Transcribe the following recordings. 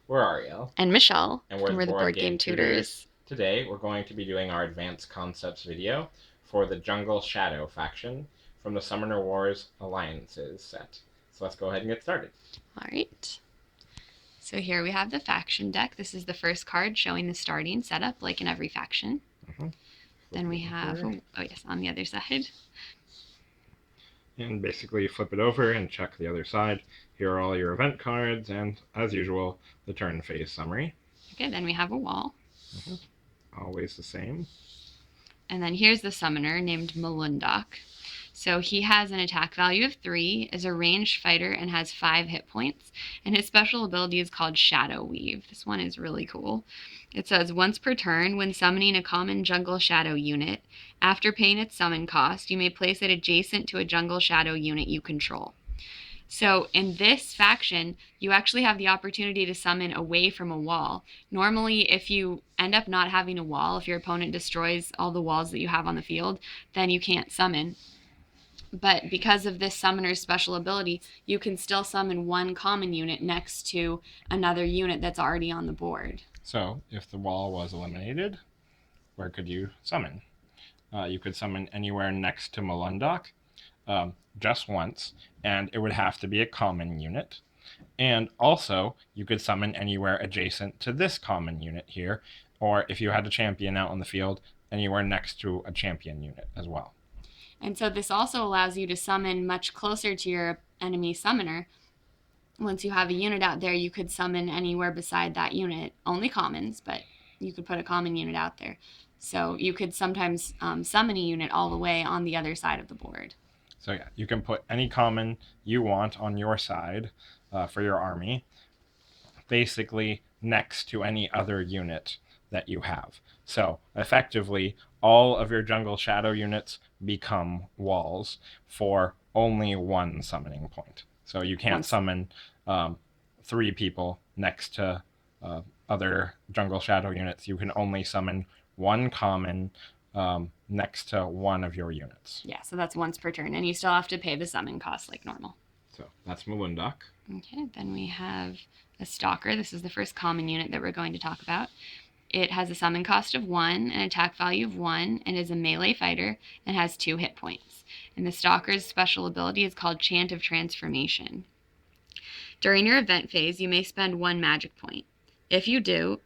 We're Ariel. And Michelle. And we're the Board Game Tutors. Today we're going to be doing our Advanced Concepts video for the Jungle Shadow faction from the Summoner Wars Alliances set. So let's go ahead and get started. Alright. So here we have the faction deck. This is the first card showing the starting setup, like in every faction. Then we have, on the other side. And basically you flip it over and check the other side. Here are all your event cards, and as usual, the turn phase summary. Okay, then we have a wall. Always the same. And then here's the summoner named Melundak. So he has an attack value of 3, is a ranged fighter, and has 5 hit points. And his special ability is called Shadow Weave. This one is really cool. It says, once per turn, when summoning a common jungle shadow unit, after paying its summon cost, you may place it adjacent to a jungle shadow unit you control. So in this faction, you actually have the opportunity to summon away from a wall. Normally, if you end up not having a wall, if your opponent destroys all the walls that you have on the field, then you can't summon. But because of this summoner's special ability, you can still summon one common unit next to another unit that's already on the board. So if the wall was eliminated, where could you summon? You could summon anywhere next to Melundak, just once, and it would have to be a common unit. And also, you could summon anywhere adjacent to this common unit here, or if you had a champion out on the field, anywhere next to a champion unit as well. And so this also allows you to summon much closer to your enemy summoner. Once you have a unit out there, you could summon anywhere beside that unit. Only commons, but you could put a common unit out there. So you could sometimes summon a unit all the way on the other side of the board. So yeah, you can put any common you want on your side for your army, basically next to any other unit that you have. So effectively, all of your jungle shadow units become walls for only one summoning point. So you can't summon 3 people next to other jungle shadow units. You can only summon one common next to one of your units. Yeah, so that's once per turn, and you still have to pay the summon cost like normal. So that's Melundak. Okay, then we have a Stalker. This is the first common unit that we're going to talk about. It has a summon cost of 1, an attack value of 1, and is a melee fighter, and has 2 hit points. And the Stalker's special ability is called Chant of Transformation. During your event phase, you may spend 1 magic point. If you do,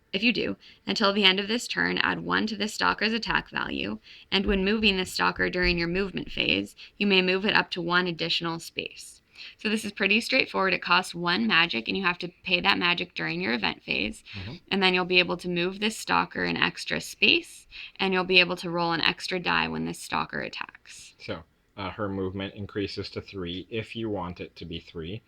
until the end of this turn, add 1 to the Stalker's attack value, and when moving the Stalker during your movement phase, you may move it up to 1 additional space. So this is pretty straightforward. It costs 1 magic, and you have to pay that magic during your event phase. And then you'll be able to move this Stalker an extra space, and you'll be able to roll an extra die when this Stalker attacks. So her movement increases to 3 if you want it to be 3.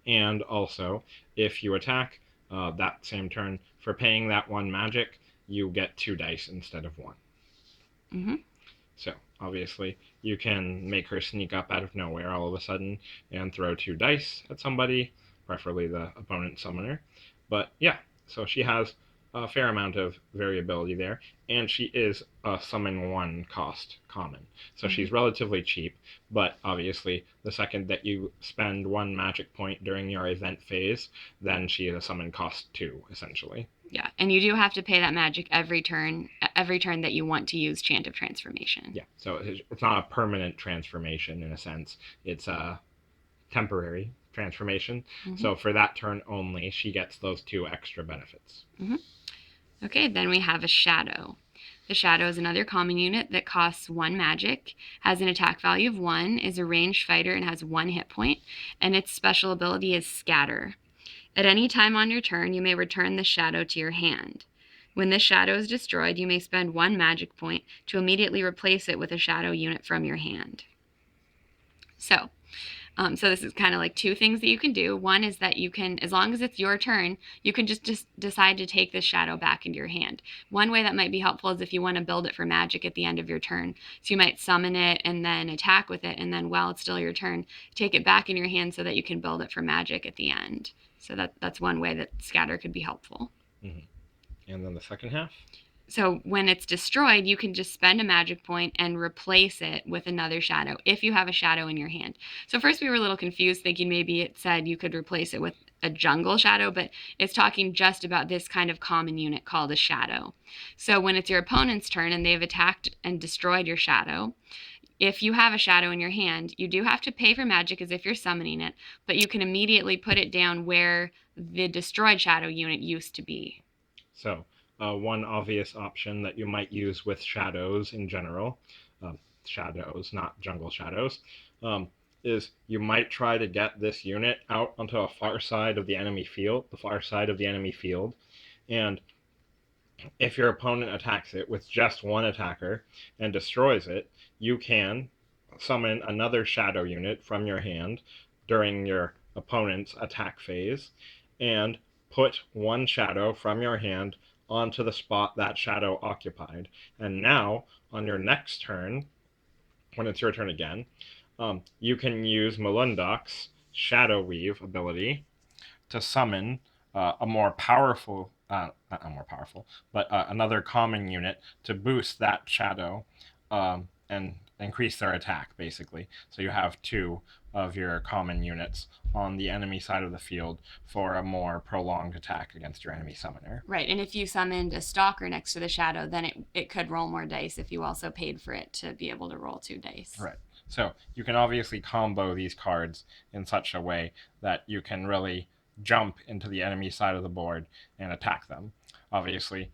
And also, if you attack that same turn, for paying that 1 magic, you get 2 dice instead of 1. So obviously, you can make her sneak up out of nowhere all of a sudden and throw 2 dice at somebody, preferably the opponent summoner. But yeah, so she has a fair amount of variability there, and she is a summon 1 cost common. So she's relatively cheap, but obviously the second that you spend 1 magic point during your event phase, then she is a summon cost 2, essentially. Yeah, and you do have to pay that magic every turn that you want to use Chant of Transformation. Yeah, so it's not a permanent transformation in a sense. It's a temporary transformation. So for that turn only, she gets those 2 extra benefits. Okay, then we have a Shadow. The Shadow is another common unit that costs 1 magic, has an attack value of 1, is a ranged fighter, and has 1 hit point, and its special ability is Scatter. At any time on your turn, you may return the Shadow to your hand. When this Shadow is destroyed, you may spend 1 magic point to immediately replace it with a Shadow unit from your hand. So this is kind of like 2 things that you can do. One is that you can, as long as it's your turn, you can just decide to take this Shadow back into your hand. One way that might be helpful is if you want to build it for magic at the end of your turn. So you might summon it and then attack with it, and then while it's still your turn, take it back in your hand so that you can build it for magic at the end. So that's one way that Scatter could be helpful. And then the second half? So when it's destroyed, you can just spend a magic point and replace it with another Shadow if you have a Shadow in your hand. So first we were a little confused, thinking maybe it said you could replace it with a jungle shadow, but it's talking just about this kind of common unit called a shadow. So when it's your opponent's turn and they've attacked and destroyed your shadow, if you have a shadow in your hand, you do have to pay for magic as if you're summoning it, but you can immediately put it down where the destroyed shadow unit used to be. So, one obvious option that you might use with shadows in general, shadows, not jungle shadows, is you might try to get this unit out onto a far side of the enemy field, and if your opponent attacks it with just one attacker and destroys it, you can summon another shadow unit from your hand during your opponent's attack phase and put one shadow from your hand onto the spot that shadow occupied. And now, on your next turn, when it's your turn again, you can use Melundak's Shadow Weave ability to summon a more powerful, not more powerful, but another common unit to boost that shadow and increase their attack, basically. So you have two of your common units on the enemy side of the field for a more prolonged attack against your enemy summoner. Right, and if you summoned a Stalker next to the shadow, then it could roll more dice if you also paid for it to be able to roll 2 dice. Right. So you can obviously combo these cards in such a way that you can really jump into the enemy side of the board and attack them. Obviously,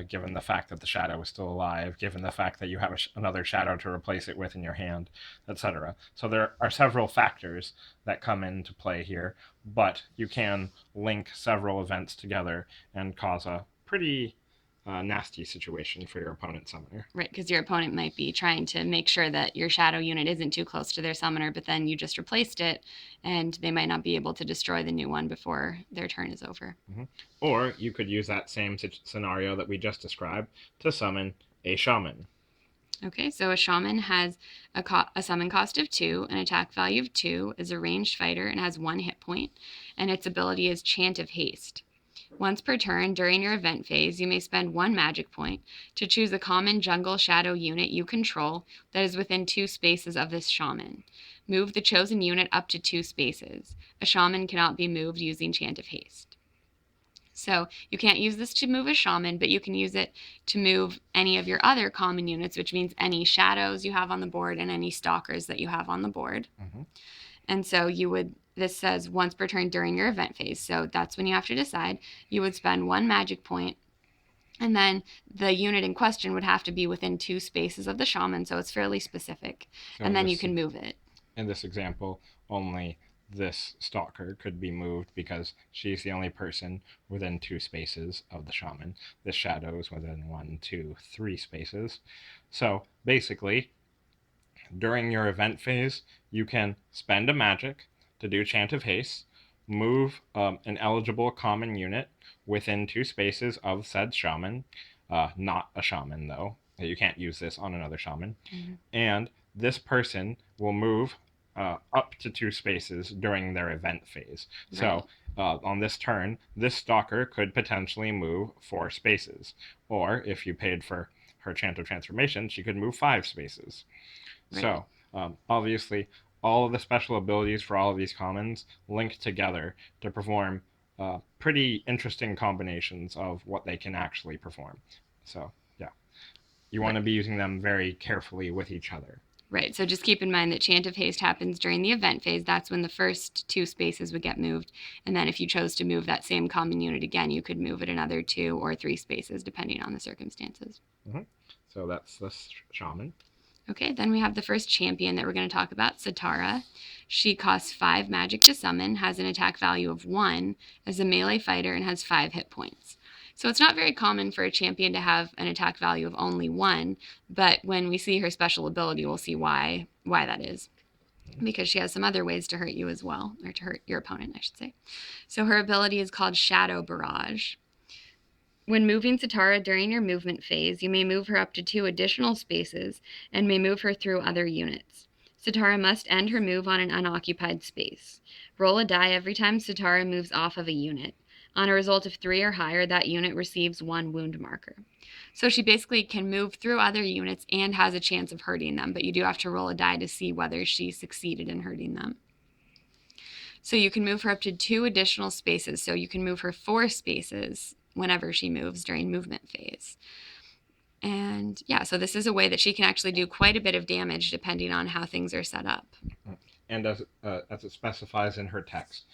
given the fact that the shadow is still alive, given the fact that you have another shadow to replace it with in your hand, etc. So there are several factors that come into play here, but you can link several events together and cause a pretty nasty situation for your opponent's summoner. Right, because your opponent might be trying to make sure that your shadow unit isn't too close to their summoner, but then you just replaced it, and they might not be able to destroy the new one before their turn is over. Mm-hmm. Or you could use that same scenario that we just described to summon a Shaman. Okay, so a Shaman has a summon cost of 2, an attack value of 2, is a ranged fighter, and has 1 hit point, and its ability is Chant of Haste. Once per turn during your event phase, you may spend 1 magic point to choose a common jungle shadow unit you control that is within 2 spaces of this shaman. Move the chosen unit up to 2 spaces. A shaman cannot be moved using Chant of Haste. So you can't use this to move a shaman, but you can use it to move any of your other common units, which means any shadows you have on the board and any stalkers that you have on the board. Mm-hmm. And so this says once per turn during your event phase. So that's when you have to decide. You would spend 1 magic point, and then the unit in question would have to be within 2 spaces of the shaman, so it's fairly specific. So and then you can move it. In this example, only this Stalker could be moved because she's the only person within 2 spaces of the shaman. This shadow is within 1, 2, 3 spaces. So basically, during your event phase, you can spend a magic to do Chant of Haste, move an eligible common unit within 2 spaces of said shaman, not a shaman though. You can't use this on another shaman. Mm-hmm. And this person will move up to 2 spaces during their event phase. Right. So on this turn, this Stalker could potentially move 4 spaces. Or if you paid for her Chant of Transformation, she could move 5 spaces. Right. So obviously, all of the special abilities for all of these commons link together to perform pretty interesting combinations of what they can actually perform. So yeah, you want to be using them very carefully with each other. Right, so just keep in mind that Chant of Haste happens during the event phase. That's when the first 2 spaces would get moved. And then if you chose to move that same common unit again, you could move it another 2 or 3 spaces, depending on the circumstances. Mm-hmm. So that's the shaman. Okay, then we have the first champion that we're going to talk about, Satara. She costs 5 magic to summon, has an attack value of 1, is a melee fighter, and has 5 hit points. So it's not very common for a champion to have an attack value of only 1, but when we see her special ability, we'll see why that is. Because she has some other ways to hurt you as well, or to hurt your opponent, I should say. So her ability is called Shadow Barrage. When moving Satara during your movement phase, you may move her up to 2 additional spaces and may move her through other units. Satara must end her move on an unoccupied space. Roll a die every time Satara moves off of a unit. On a result of 3 or higher, that unit receives 1 wound marker. So she basically can move through other units and has a chance of hurting them, but you do have to roll a die to see whether she succeeded in hurting them. So you can move her up to 2 additional spaces. So you can move her 4 spaces whenever she moves during movement phase. And yeah, so this is a way that she can actually do quite a bit of damage depending on how things are set up. And as it specifies in her text,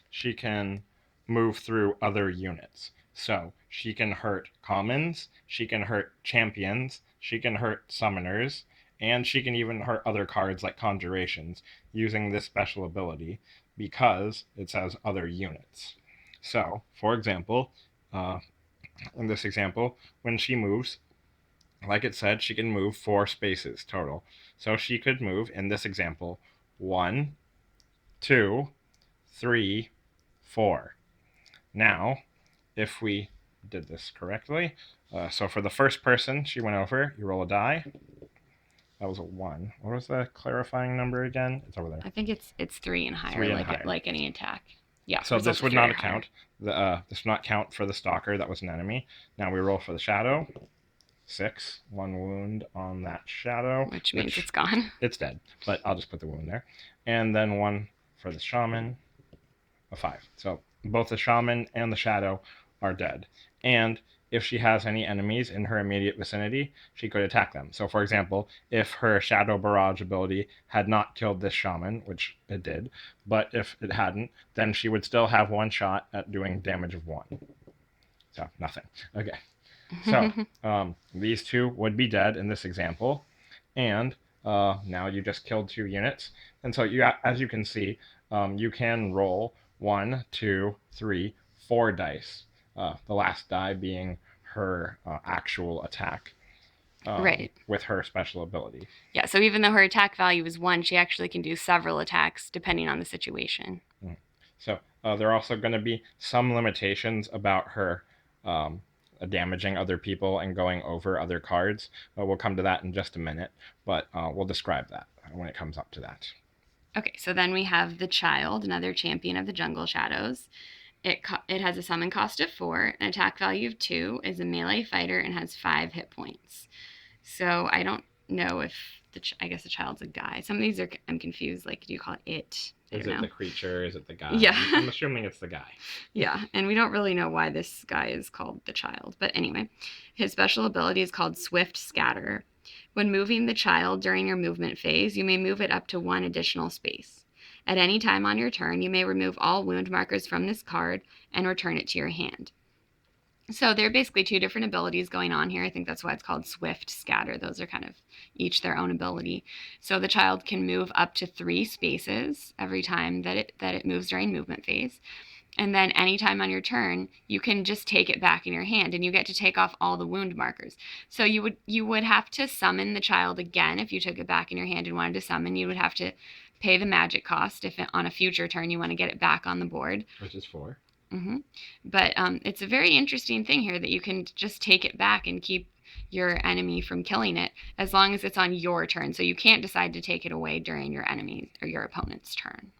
she can move through other units. So she can hurt commons, she can hurt champions, she can hurt summoners, and she can even hurt other cards like conjurations using this special ability because it says other units. So, for example, in this example, when she moves, like it said, she can move 4 spaces total. So she could move, in this example, 1, 2, 3, 4. Now, if we did this correctly, so for the first person she went over, you roll a die. That was a 1. What was the clarifying number again? It's over there. I think it's 3 and higher, 3 and higher. Like any attack. Yeah. So this would not count. This would not count for the Stalker. That was an enemy. Now we roll for the Shadow. 6, 1 wound on that Shadow. Which means it's gone. It's dead, but I'll just put the wound there. And then 1 for the Shaman, a 5. So both the Shaman and the Shadow are dead. And if she has any enemies in her immediate vicinity, she could attack them. So for example, if her Shadow Barrage ability had not killed this Shaman, which it did, but if it hadn't, then she would still have 1 shot at doing damage of 1. So nothing. Okay. So these 2 would be dead in this example, and now you just killed 2 units. And so you, as you can see, you can roll 1, 2, 3, 4 dice. The last die being her actual attack. Right. With her special ability. Yeah, so even though her attack value is 1, she actually can do several attacks depending on the situation. So there are also going to be some limitations about her damaging other people and going over other cards. We'll come to that in just a minute, but we'll describe that when it comes up to that. Okay, so then we have the Child, another champion of the Jungle Shadows. It has a summon cost of 4, an attack value of 2, is a melee fighter, and has 5 hit points. So I don't know if I guess the Child's a guy. Some of these I'm confused. Like, do you call it? Is it the creature? Is it the guy? Yeah. I'm assuming it's the guy. Yeah, and we don't really know why this guy is called the Child. But anyway, his special ability is called Swift Scatter. When moving the Child during your movement phase, you may move it up to 1 additional space. At any time on your turn, you may remove all wound markers from this card and return it to your hand. So there are basically 2 different abilities going on here. I think that's why it's called Swift Scatter. Those are kind of each their own ability. So the Child can move up to 3 spaces every time that it moves during movement phase. And then anytime on your turn, you can just take it back in your hand, and you get to take off all the wound markers. So you would have to summon the Child again if you took it back in your hand and wanted to summon. You would have to pay the magic cost if on a future turn you want to get it back on the board. Which is 4. Mm-hmm. But it's a very interesting thing here that you can just take it back and keep your enemy from killing it as long as it's on your turn. So you can't decide to take it away during your enemy or your opponent's turn.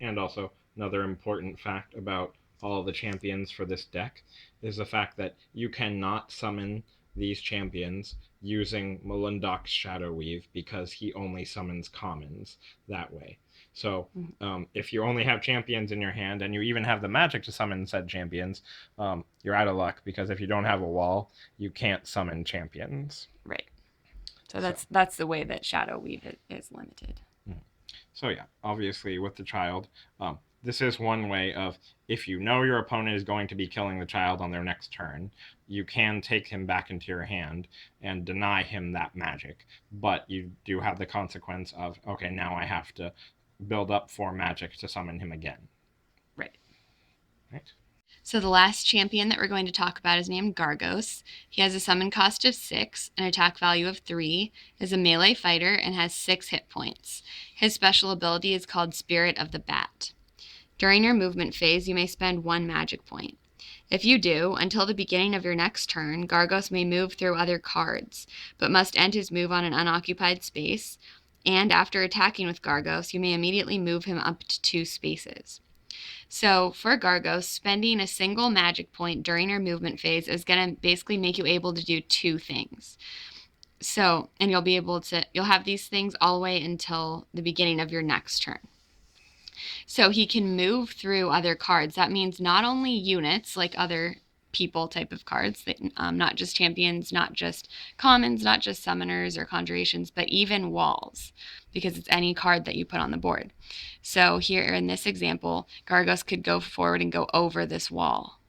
And also, another important fact about all the champions for this deck is the fact that you cannot summon these champions using Melundak's Shadow Weave because he only summons commons that way. So if you only have champions in your hand and you even have the magic to summon said champions, you're out of luck because if you don't have a wall, you can't summon champions. Right. So that's the way that Shadow Weave is limited. So yeah, obviously with the Child, this is one way of, if you know your opponent is going to be killing the Child on their next turn, you can take him back into your hand and deny him that magic. But you do have the consequence of, okay, now I have to build up 4 magic to summon him again. Right. Right. So the last champion that we're going to talk about is named Gargousse. He has a summon cost of 6, an attack value of 3, is a melee fighter, and has 6 hit points. His special ability is called Spirit of the Bat. During your movement phase, you may spend 1 magic point. If you do, until the beginning of your next turn, Gargousse may move through other cards, but must end his move on an unoccupied space, and after attacking with Gargousse, you may immediately move him up to 2 spaces. So for Gargousse, spending a single magic point during your movement phase is going to basically make you able to do 2 things. So, and you'll have these things all the way until the beginning of your next turn. So he can move through other cards. That means not only units, like other people type of cards, not just champions, not just commons, not just summoners or conjurations, but even walls, because it's any card that you put on the board. So here in this example, Gargousse could go forward and go over this wall.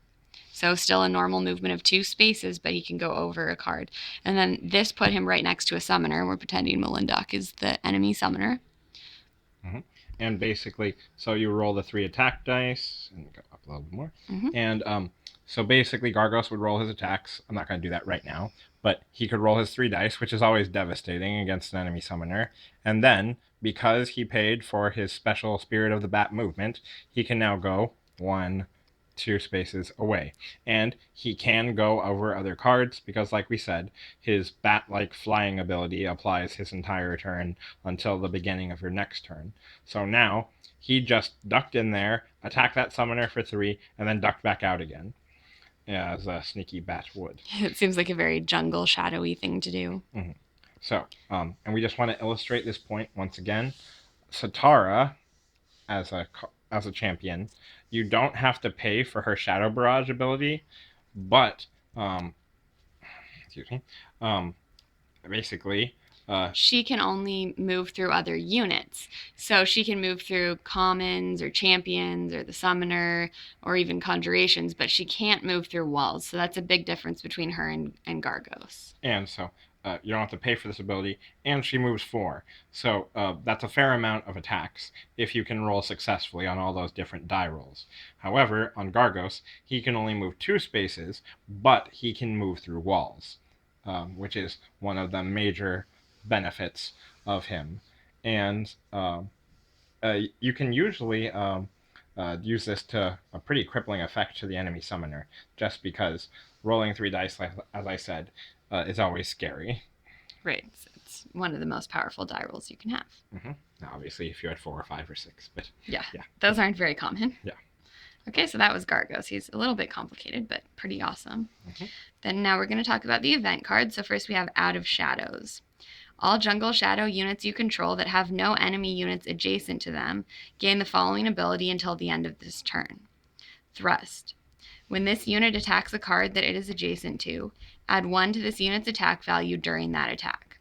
So still a normal movement of 2 spaces, but he can go over a card. And then this put him right next to a summoner. We're pretending Melundak is the enemy summoner. Mm-hmm. And basically, so you roll the 3 attack dice, and go up a little bit more. Mm-hmm. And so basically, Gargousse would roll his attacks. I'm not going to do that right now, but he could roll his 3 dice, which is always devastating against an enemy summoner. And then, because he paid for his special Spirit of the Bat movement, he can now go 1, 2 spaces away. And he can go over other cards because, like we said, his bat-like flying ability applies his entire turn until the beginning of your next turn. So now he just ducked in there, attacked that summoner for 3, and then ducked back out again, as a sneaky bat would. It seems like a very jungle shadowy thing to do. Mm-hmm. So, and we just want to illustrate this point once again. Satara, as a champion, you don't have to pay for her Shadow Barrage ability, but excuse me, basically, she can only move through other units. So she can move through commons or champions or the summoner or even conjurations, but she can't move through walls. So that's a big difference between her and Gargousse. And so you don't have to pay for this ability, and she moves 4. So that's a fair amount of attacks if you can roll successfully on all those different die rolls. However, on Gargousse, he can only move 2 spaces, but he can move through walls, which is one of the major benefits of him. And you can usually use this to a pretty crippling effect to the enemy summoner, just because rolling 3 dice, as I said, is always scary. Right. It's one of the most powerful die rolls you can have. Mm-hmm. Now, obviously, if you had 4 or 5 or 6, but yeah, those aren't very common. Yeah. Okay, so that was Gargousse. He's a little bit complicated, but pretty awesome. Mm-hmm. Then now we're going to talk about the event card. So first we have Out of Shadows. All jungle shadow units you control that have no enemy units adjacent to them gain the following ability until the end of this turn. Thrust. When this unit attacks a card that it is adjacent to, add 1 to this unit's attack value during that attack.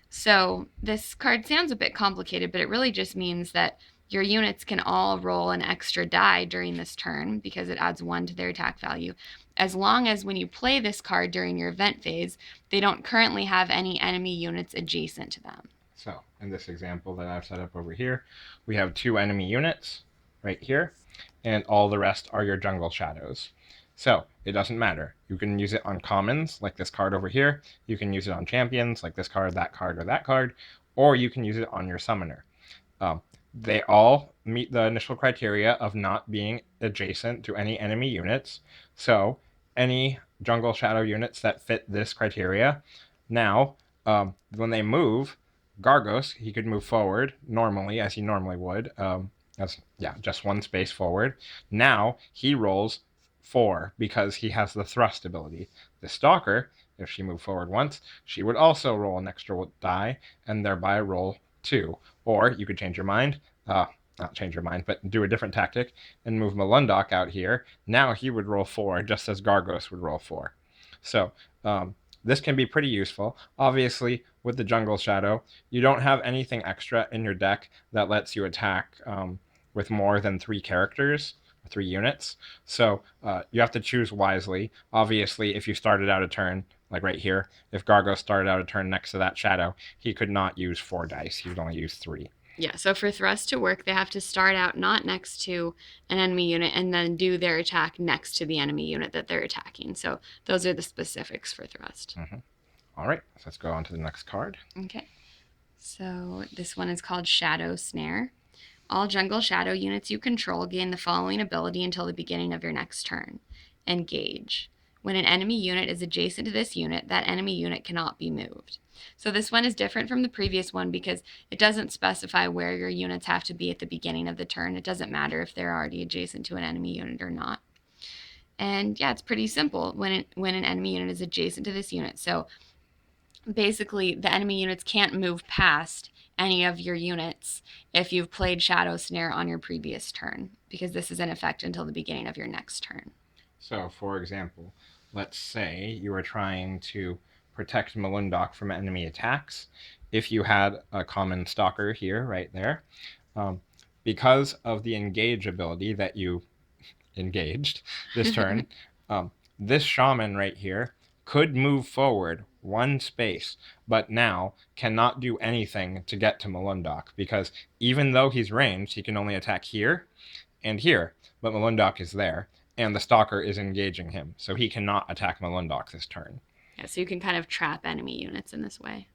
So this card sounds a bit complicated, but it really just means that your units can all roll an extra die during this turn because it adds 1 to their attack value, as long as when you play this card during your event phase, they don't currently have any enemy units adjacent to them. So, in this example that I've set up over here, we have 2 enemy units right here, and all the rest are your jungle shadows. So, it doesn't matter. You can use it on commons, like this card over here. You can use it on champions, like this card, or that card. Or you can use it on your summoner. They all meet the initial criteria of not being adjacent to any enemy units. So, any jungle shadow units that fit this criteria, now, when they move, Gargousse, he could move forward normally, as he normally would. Just 1 space forward. Now he rolls 4 because he has the thrust ability. The Stalker, if she moved forward once, she would also roll an extra die and thereby roll 2. Or you could change your mind, not change your mind, but do a different tactic and move Melundak out here. Now he would roll 4 just as Gargousse would roll 4. So this can be pretty useful. Obviously, with the Jungle Shadow, you don't have anything extra in your deck that lets you attack with more than 3 characters, 3 units. So you have to choose wisely. Obviously, if you started out a turn, like right here, if Gargousse started out a turn next to that shadow, he could not use 4 dice. He would only use 3. Yeah, so for thrust to work, they have to start out not next to an enemy unit and then do their attack next to the enemy unit that they're attacking. So those are the specifics for thrust. Mm-hmm. All right, so let's go on to the next card. Okay, so this one is called Shadow Snare. All jungle shadow units you control gain the following ability until the beginning of your next turn. Engage. When an enemy unit is adjacent to this unit, that enemy unit cannot be moved. So this one is different from the previous one because it doesn't specify where your units have to be at the beginning of the turn. It doesn't matter if they're already adjacent to an enemy unit or not. And yeah, it's pretty simple when an enemy unit is adjacent to this unit. So basically, the enemy units can't move past any of your units if you've played Shadow Snare on your previous turn, because this is in effect until the beginning of your next turn. So, for example, let's say you were trying to protect Melundak from enemy attacks. If you had a common Stalker here, right there, because of the engage ability that you engaged this turn, this Shaman right here could move forward one space, but now cannot do anything to get to Melundak, because even though he's ranged, he can only attack here and here, but Melundak is there, and the Stalker is engaging him, so he cannot attack Melundak this turn. Yeah, so you can kind of trap enemy units in this way.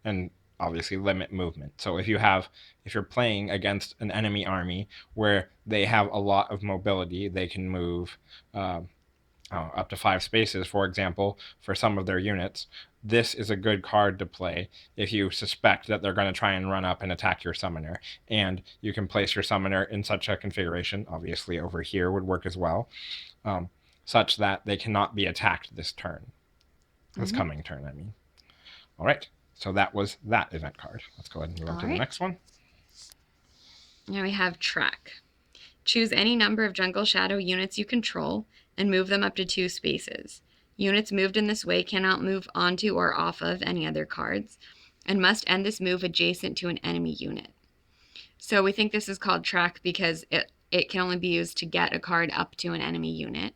And obviously limit movement. So if you're playing against an enemy army where they have a lot of mobility, they can move up to 5 spaces, for example, for some of their units. This is a good card to play if you suspect that they're going to try and run up and attack your summoner. And you can place your summoner in such a configuration, obviously over here would work as well, such that they cannot be attacked this turn. This coming turn, I mean. All right, so that was that event card. Let's go ahead and move on to the next one. Now we have Track. Choose any number of Jungle Shadow units you control and move them up to 2 spaces. Units moved in this way cannot move onto or off of any other cards and must end this move adjacent to an enemy unit. So we think this is called Track because it can only be used to get a card up to an enemy unit.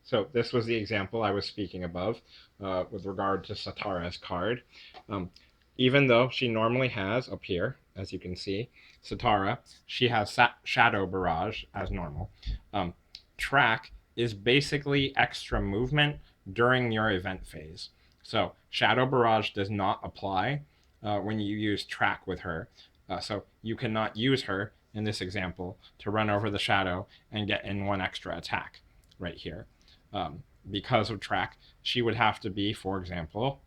So this was the example I was speaking above with regard to Satara's card. Even though she normally has, up here, as you can see, Satara, she has Shadow Barrage as normal. Track is basically extra movement during your event phase. So Shadow Barrage does not apply when you use Track with her. So you cannot use her, in this example, to run over the Shadow and get in 1 extra attack right here. Because of Track, she would have to be, for example,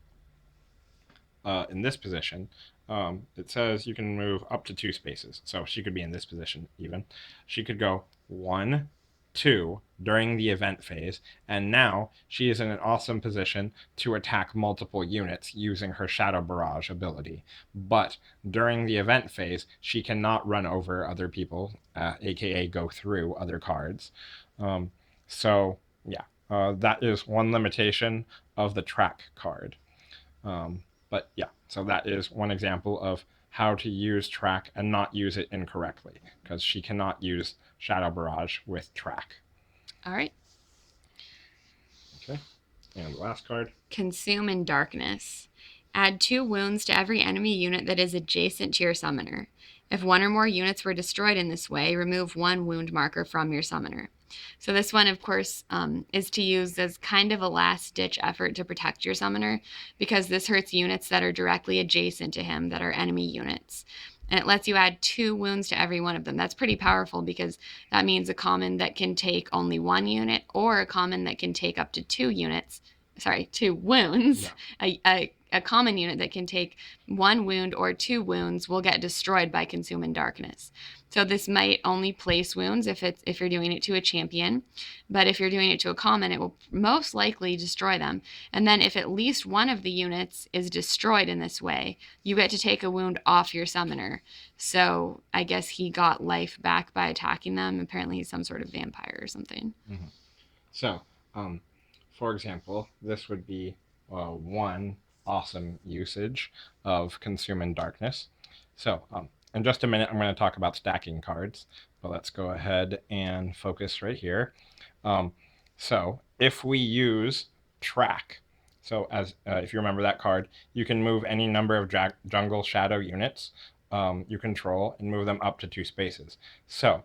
in this position. It says you can move up to 2 spaces, so she could be in this position even. She could go 1, 2 during the event phase, and now she is in an awesome position to attack multiple units using her Shadow Barrage ability. But during the event phase, she cannot run over other people, aka go through other cards. So yeah, that is one limitation of the Track card. But yeah, so that is one example of how to use Track and not use it incorrectly, because she cannot use Shadow Barrage with Track. All right. Okay, and the last card. Consume in Darkness. Add 2 wounds to every enemy unit that is adjacent to your summoner. If 1 or more units were destroyed in this way, remove 1 wound marker from your summoner. So this one, of course, is to use as kind of a last-ditch effort to protect your summoner, because this hurts units that are directly adjacent to him that are enemy units. And it lets you add 2 wounds to every one of them. That's pretty powerful, because that means a common that can take only 1 unit or a common that can take up to 2 units. Sorry, 2 wounds. Yeah. A common unit that can take 1 wound or 2 wounds will get destroyed by Consume in Darkness. So this might only place wounds if you're doing it to a champion, but if you're doing it to a common, it will most likely destroy them. And then if at least one of the units is destroyed in this way, you get to take a wound off your summoner. So I guess he got life back by attacking them. Apparently he's some sort of vampire or something. Mm-hmm. So, for example, this would be one awesome usage of Consume in Darkness. So, in just a minute, I'm going to talk about stacking cards, but let's go ahead and focus right here. So, if we use Track, so as if you remember that card, you can move any number of Jungle Shadow units you control and move them up to 2 spaces. So,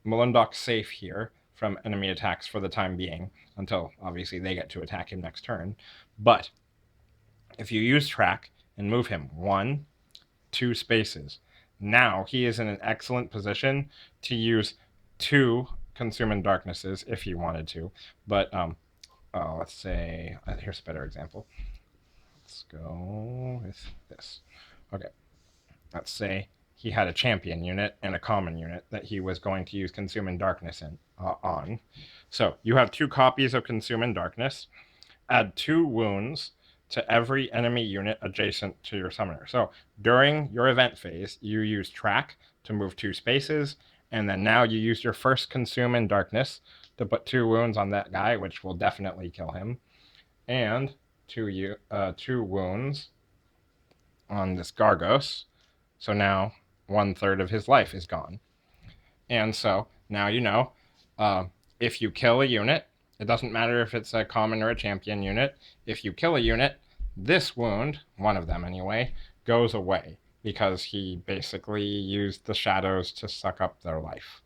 Melundak's safe here from enemy attacks for the time being, until obviously they get to attack him next turn. But if you use Track and move him 1, 2 spaces, now he is in an excellent position to use 2 Consume in Darknesses if he wanted to. But let's say, here's a better example. Let's go with this. Okay, let's say he had a champion unit and a common unit that he was going to use Consume in Darkness on. So you have 2 copies of Consume in Darkness. Add 2 wounds to every enemy unit adjacent to your summoner. So during your event phase, you use track to move 2 spaces, and then now you use your first consume in darkness to put 2 wounds on that guy, which will definitely kill him, and 2 wounds on this Gargousse. So now 1/3 of his life is gone. And so now you know, if you kill a unit, it doesn't matter if it's a common or a champion unit. If you kill a unit, this wound, one of them anyway, goes away because he basically used the shadows to suck up their life.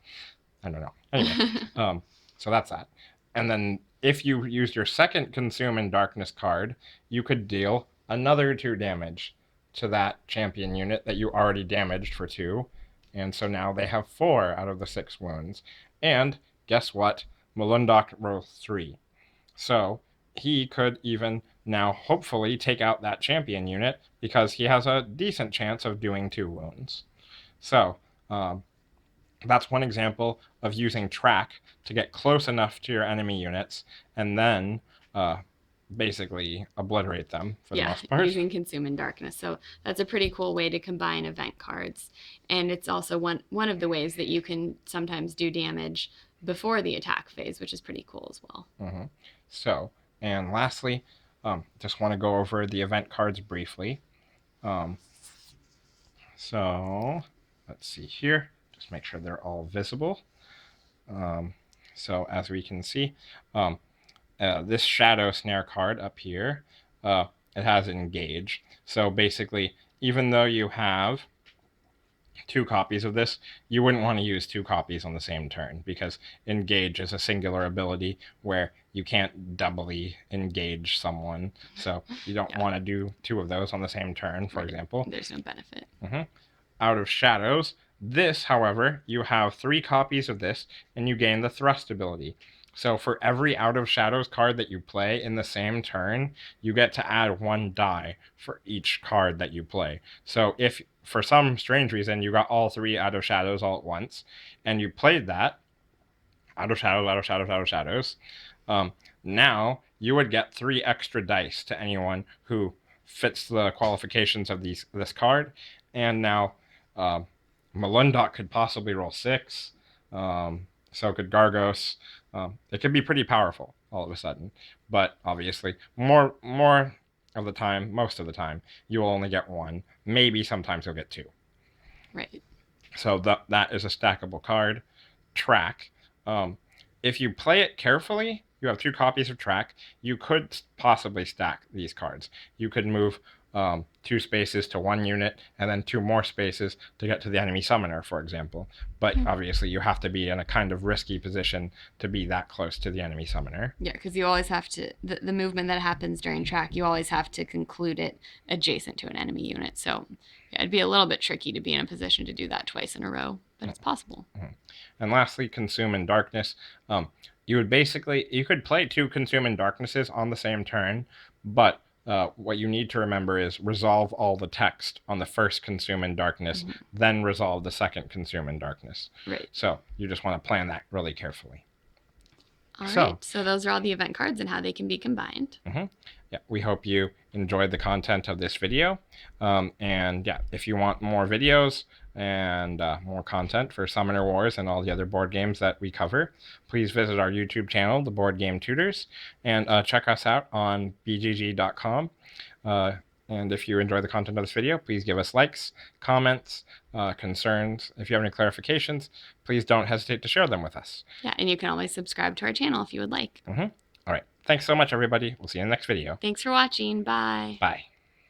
I don't know. Anyway, so that's that. And then if you used your second Consume in Darkness card, you could deal another 2 damage to that champion unit that you already damaged for 2. And so now they have 4 out of the 6 wounds. And guess what? Melundak rolls 3. So he could even now hopefully take out that champion unit because he has a decent chance of doing 2 wounds. So that's one example of using track to get close enough to your enemy units and then basically obliterate them for the most part. Using Consume in Darkness. So that's a pretty cool way to combine event cards. And it's also one of the ways that you can sometimes do damage before the attack phase, which is pretty cool as well. So, and lastly, just want to go over the event cards briefly. So let's see here. Just make sure they're all visible. So as we can see, this Shadow Snare card up here, it has Engage. So basically, even though you have 2 copies of this, you wouldn't want to use 2 copies on the same turn because Engage is a singular ability where you can't doubly engage someone. So you don't want to do 2 of those on the same turn, for example. There's no benefit. Out of Shadows, this, however, you have 3 copies of this and you gain the Thrust ability. So for every Out of Shadows card that you play in the same turn, you get to add 1 die for each card that you play. So if for some strange reason you got all 3 Out of Shadows all at once, and you played that, Out of Shadows, Out of Shadows, Out of Shadows, now you would get 3 extra dice to anyone who fits the qualifications of this card, and now Melundak could possibly roll 6, so could Gargousse. It could be pretty powerful all of a sudden, but obviously more of the time, most of the time, you will only get 1. Maybe sometimes you'll get 2. Right. So that is a stackable card. Track. If you play it carefully, you have 2 copies of Track, you could possibly stack these cards. You could move 2 spaces to 1 unit and then 2 more spaces to get to the enemy summoner, for example. But obviously you have to be in a kind of risky position to be that close to the enemy summoner. Yeah, because you always have to, the movement that happens during track, you always have to conclude it adjacent to an enemy unit. So yeah, it'd be a little bit tricky to be in a position to do that twice in a row, but it's possible. And lastly, Consume in Darkness. You could play 2 Consume in Darknesses on the same turn, but what you need to remember is resolve all the text on the first Consume in Darkness, then resolve the second Consume in Darkness. Right. So you just want to plan that really carefully. All right. So those are all the event cards and how they can be combined. Yeah, we hope you enjoyed the content of this video. And yeah, if you want more videos and more content for Summoner Wars and all the other board games that we cover, please visit our YouTube channel, The Board Game Tutors, and check us out on bgg.com. And if you enjoy the content of this video, please give us likes, comments, concerns. If you have any clarifications, please don't hesitate to share them with us. Yeah, and you can always subscribe to our channel if you would like. All right. Thanks so much, everybody. We'll see you in the next video. Thanks for watching. Bye. Bye.